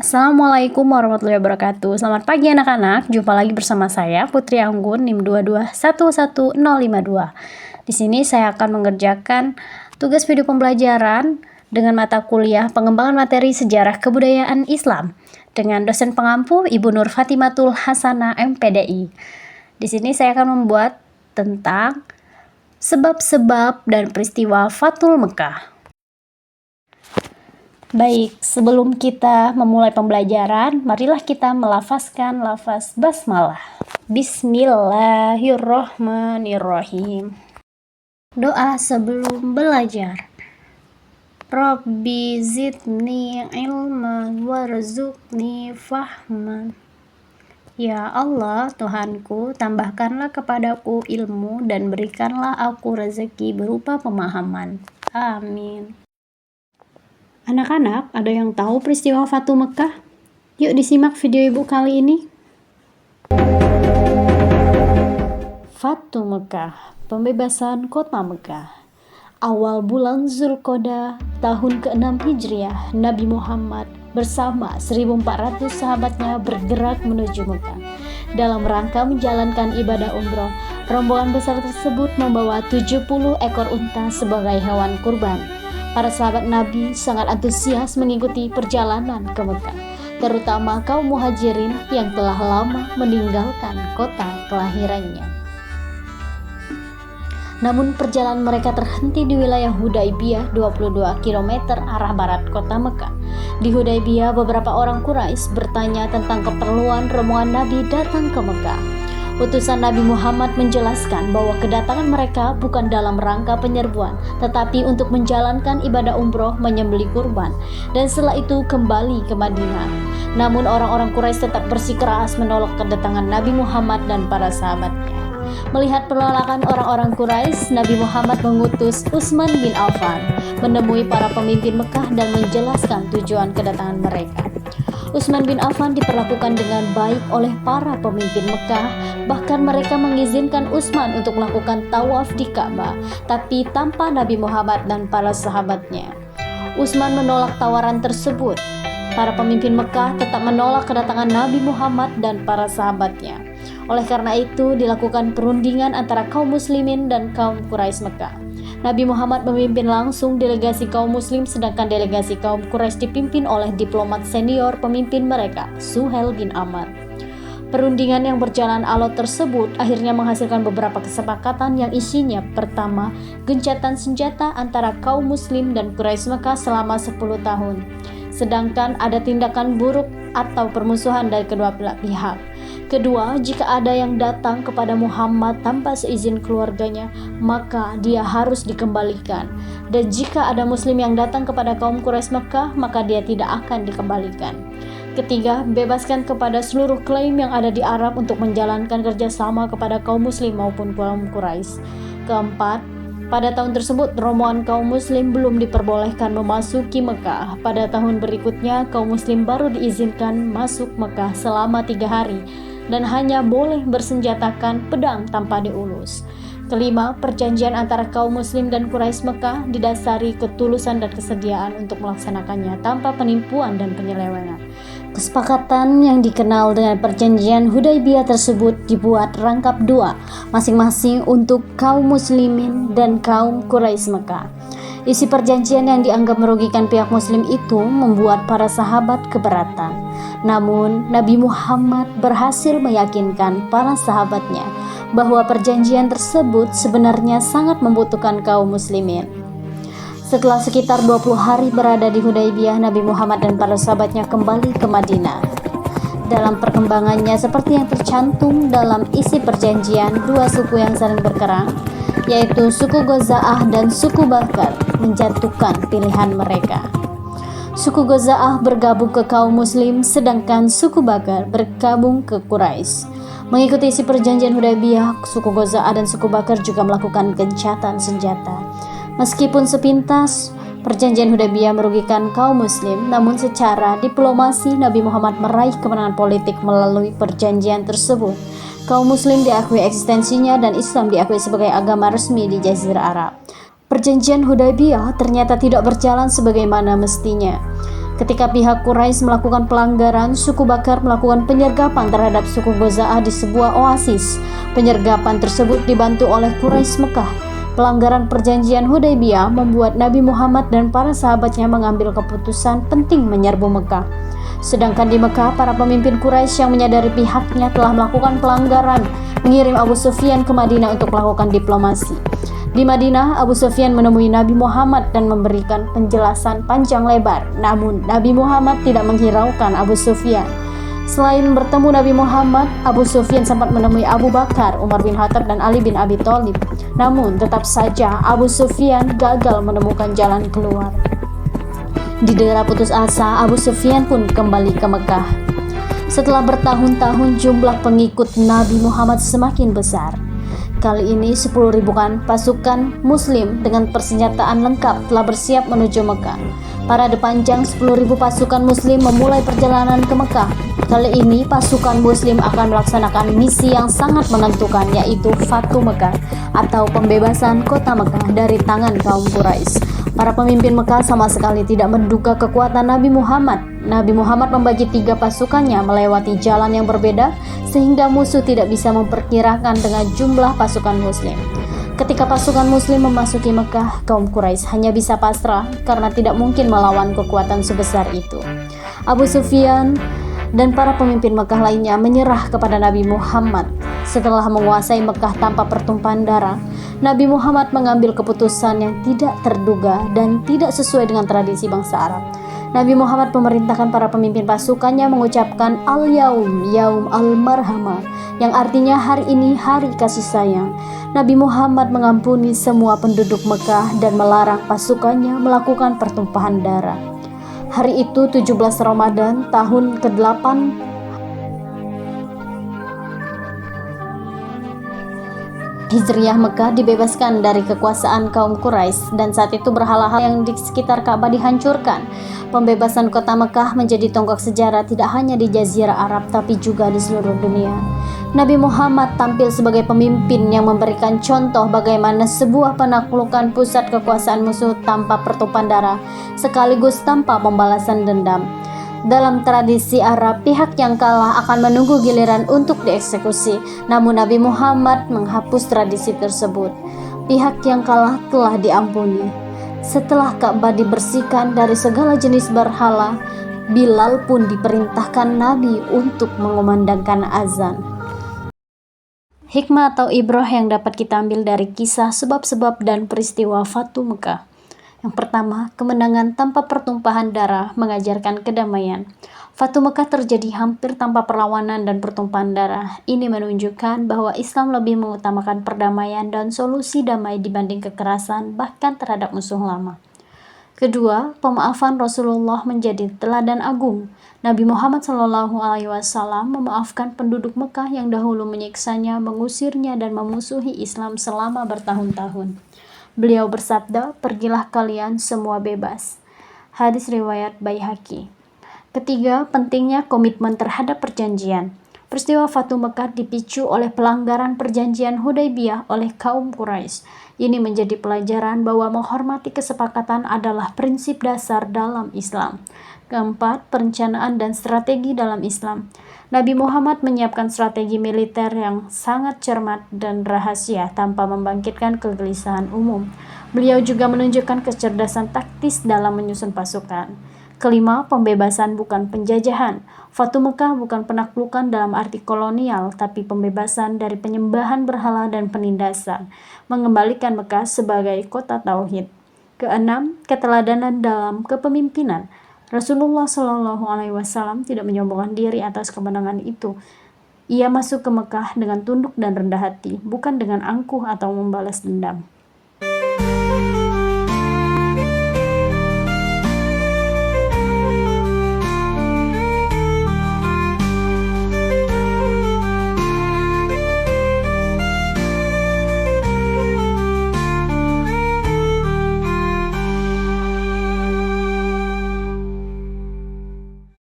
Assalamualaikum warahmatullahi wabarakatuh. Selamat pagi anak-anak. Jumpa lagi bersama saya Putri Anggun NIM 2211052. Di sini saya akan mengerjakan tugas video pembelajaran dengan mata kuliah Pengembangan Materi Sejarah Kebudayaan Islam dengan dosen pengampu Ibu Nur Fatimatul Hasanah MPDI. Di sini saya akan membuat tentang sebab-sebab dan peristiwa Fathul Mekah. Baik, sebelum kita memulai pembelajaran, marilah kita melafazkan lafaz basmalah. Bismillahirrohmanirrohim. Doa sebelum belajar. Rabbi zidni ilman warzuqni fahman. Ya Allah, Tuhanku, tambahkanlah kepadaku ilmu dan berikanlah aku rezeki berupa pemahaman. Amin. Anak-anak, ada yang tahu peristiwa Fathul Mekah? Yuk disimak video ibu kali ini. Fathul Mekah, pembebasan kota Mekah. Awal bulan Zulqa'dah tahun ke-6 Hijriah, Nabi Muhammad bersama 1.400 sahabatnya bergerak menuju Mekah. Dalam rangka menjalankan ibadah umroh, rombongan besar tersebut membawa 70 ekor unta sebagai hewan kurban. Para sahabat Nabi sangat antusias mengikuti perjalanan ke Mekah, terutama kaum muhajirin yang telah lama meninggalkan kota kelahirannya. Namun perjalanan mereka terhenti di wilayah Hudaybiyah 22 km arah barat kota Mekah. Di Hudaybiyah, beberapa orang Quraisy bertanya tentang keperluan rombongan Nabi datang ke Mekah. Utusan Nabi Muhammad menjelaskan bahwa kedatangan mereka bukan dalam rangka penyerbuan, tetapi untuk menjalankan ibadah umroh menyembelih kurban, dan setelah itu kembali ke Madinah. Namun orang-orang Quraisy tetap bersikeras menolak kedatangan Nabi Muhammad dan para sahabatnya. Melihat penolakan orang-orang Quraisy, Nabi Muhammad mengutus Utsman bin Affan menemui para pemimpin Mekah dan menjelaskan tujuan kedatangan mereka. Utsman bin Affan diperlakukan dengan baik oleh para pemimpin Mekah, bahkan mereka mengizinkan Utsman untuk melakukan tawaf di Ka'bah, tapi tanpa Nabi Muhammad dan para sahabatnya. Utsman menolak tawaran tersebut. Para pemimpin Mekah tetap menolak kedatangan Nabi Muhammad dan para sahabatnya. Oleh karena itu, dilakukan perundingan antara kaum muslimin dan kaum Quraisy Mekah. Nabi Muhammad memimpin langsung delegasi kaum muslim, sedangkan delegasi kaum Quraisy dipimpin oleh diplomat senior pemimpin mereka, Suhail bin Amr. Perundingan yang berjalan alot tersebut akhirnya menghasilkan beberapa kesepakatan yang isinya: pertama, gencatan senjata antara kaum muslim dan Quraisy Mekah selama 10 tahun. Sedangkan ada tindakan buruk atau permusuhan dari kedua belah pihak. Kedua, jika ada yang datang kepada Muhammad tanpa seizin keluarganya, maka dia harus dikembalikan. Dan jika ada muslim yang datang kepada kaum Quraisy Mekah, maka dia tidak akan dikembalikan. Ketiga, bebaskan kepada seluruh klaim yang ada di Arab untuk menjalankan kerjasama kepada kaum muslim maupun kaum Quraisy. Keempat, pada tahun tersebut, rombongan kaum muslim belum diperbolehkan memasuki Mekah. Pada tahun berikutnya, kaum muslim baru diizinkan masuk Mekah selama 3 hari dan hanya boleh bersenjatakan pedang tanpa diulus. Kelima, perjanjian antara kaum muslim dan Quraisy Mekah didasari ketulusan dan kesediaan untuk melaksanakannya tanpa penipuan dan penyelewengan. Kesepakatan yang dikenal dengan perjanjian Hudaybiyah tersebut dibuat rangkap 2, masing-masing untuk kaum muslimin dan kaum Quraisy Mekah. Isi perjanjian yang dianggap merugikan pihak muslim itu membuat para sahabat keberatan. Namun, Nabi Muhammad berhasil meyakinkan para sahabatnya bahwa perjanjian tersebut sebenarnya sangat membutuhkan kaum muslimin. Setelah sekitar 20 hari berada di Hudaybiyah, Nabi Muhammad dan para sahabatnya kembali ke Madinah. Dalam perkembangannya seperti yang tercantum dalam isi perjanjian, 2 suku yang saling berperang, yaitu suku Ghaza'ah dan suku Bakar, menjatuhkan pilihan mereka. Suku Ghaza'ah bergabung ke kaum muslim, sedangkan suku Bakar bergabung ke Quraisy. Mengikuti isi perjanjian Hudaybiyah, suku Ghaza'ah dan suku Bakar juga melakukan gencatan senjata. Meskipun sepintas perjanjian Hudaybiyah merugikan kaum muslim, namun secara diplomasi Nabi Muhammad meraih kemenangan politik melalui perjanjian tersebut. Kaum muslim diakui eksistensinya dan Islam diakui sebagai agama resmi di Jazirah Arab. Perjanjian Hudaybiyah ternyata tidak berjalan sebagaimana mestinya. Ketika pihak Quraisy melakukan pelanggaran, suku Bakar melakukan penyergapan terhadap suku Goza'ah di sebuah oasis. Penyergapan tersebut dibantu oleh Quraisy Mekah. Pelanggaran perjanjian Hudaybiyah membuat Nabi Muhammad dan para sahabatnya mengambil keputusan penting menyerbu Mekah. Sedangkan di Mekah, para pemimpin Quraisy yang menyadari pihaknya telah melakukan pelanggaran mengirim Abu Sufyan ke Madinah untuk melakukan diplomasi. Di Madinah, Abu Sufyan menemui Nabi Muhammad dan memberikan penjelasan panjang lebar. Namun, Nabi Muhammad tidak menghiraukan Abu Sufyan. Selain bertemu Nabi Muhammad, Abu Sufyan sempat menemui Abu Bakar, Umar bin Khattab, dan Ali bin Abi Thalib. Namun, tetap saja Abu Sufyan gagal menemukan jalan keluar. Di daerah putus asa, Abu Sufyan pun kembali ke Mekah. Setelah bertahun-tahun, jumlah pengikut Nabi Muhammad semakin besar. Kali ini 10.000 pasukan muslim dengan persenjataan lengkap telah bersiap menuju Mekah. Parade panjang 10.000 pasukan muslim memulai perjalanan ke Mekah. Kali ini pasukan muslim akan melaksanakan misi yang sangat menentukan, yaitu Fatu Mekah atau pembebasan kota Mekah dari tangan kaum Quraisy. Para pemimpin Mekah sama sekali tidak menduga kekuatan Nabi Muhammad. Nabi Muhammad membagi 3 pasukannya melewati jalan yang berbeda sehingga musuh tidak bisa memperkirakan dengan jumlah pasukan muslim. Ketika pasukan muslim memasuki Mekah, kaum Quraisy hanya bisa pasrah karena tidak mungkin melawan kekuatan sebesar itu. Abu Sufyan dan para pemimpin Mekah lainnya menyerah kepada Nabi Muhammad. Setelah menguasai Mekah tanpa pertumpahan darah, Nabi Muhammad mengambil keputusan yang tidak terduga dan tidak sesuai dengan tradisi bangsa Arab. Nabi Muhammad memerintahkan para pemimpin pasukannya mengucapkan Al-Yaum, Yaum Al-Marhamah, yang artinya hari ini hari kasih sayang. Nabi Muhammad mengampuni semua penduduk Mekah dan melarang pasukannya melakukan pertumpahan darah. Hari itu 17 Ramadan tahun ke-8 Hijriah, Mekah dibebaskan dari kekuasaan kaum Quraisy dan saat itu berhala-hala yang di sekitar Ka'bah dihancurkan. Pembebasan kota Mekah menjadi tonggak sejarah tidak hanya di Jazirah Arab tapi juga di seluruh dunia. Nabi Muhammad tampil sebagai pemimpin yang memberikan contoh bagaimana sebuah penaklukan pusat kekuasaan musuh tanpa pertumpahan darah sekaligus tanpa pembalasan dendam. Dalam tradisi Arab, pihak yang kalah akan menunggu giliran untuk dieksekusi. Namun Nabi Muhammad menghapus tradisi tersebut. Pihak yang kalah telah diampuni. Setelah Ka'bah dibersihkan dari segala jenis berhala, Bilal pun diperintahkan Nabi untuk mengumandangkan azan. Hikmah atau ibrah yang dapat kita ambil dari kisah sebab-sebab dan peristiwa Fatu Mekah. Yang pertama, kemenangan tanpa pertumpahan darah mengajarkan kedamaian. Fatu Mekah terjadi hampir tanpa perlawanan dan pertumpahan darah. Ini menunjukkan bahwa Islam lebih mengutamakan perdamaian dan solusi damai dibanding kekerasan, bahkan terhadap musuh lama. Kedua, pemaafan Rasulullah menjadi teladan agung. Nabi Muhammad SAW memaafkan penduduk Mekah yang dahulu menyiksanya, mengusirnya, dan memusuhi Islam selama bertahun-tahun. Beliau bersabda, "Pergilah kalian semua bebas." Hadis riwayat Baihaqi. Ketiga, pentingnya komitmen terhadap perjanjian. Peristiwa Fatu Mekah dipicu oleh pelanggaran perjanjian Hudaybiyah oleh kaum Quraisy. Ini menjadi pelajaran bahwa menghormati kesepakatan adalah prinsip dasar dalam Islam. Keempat, perencanaan dan strategi dalam Islam. Nabi Muhammad menyiapkan strategi militer yang sangat cermat dan rahasia tanpa membangkitkan kegelisahan umum. Beliau juga menunjukkan kecerdasan taktis dalam menyusun pasukan. Kelima, pembebasan bukan penjajahan. Fatu Mekah bukan penaklukan dalam arti kolonial, tapi pembebasan dari penyembahan berhala dan penindasan, mengembalikan Mekah sebagai kota tauhid. Keenam, keteladanan dalam kepemimpinan. Rasulullah SAW tidak menyombongkan diri atas kemenangan itu. Ia masuk ke Mekah dengan tunduk dan rendah hati, bukan dengan angkuh atau membalas dendam.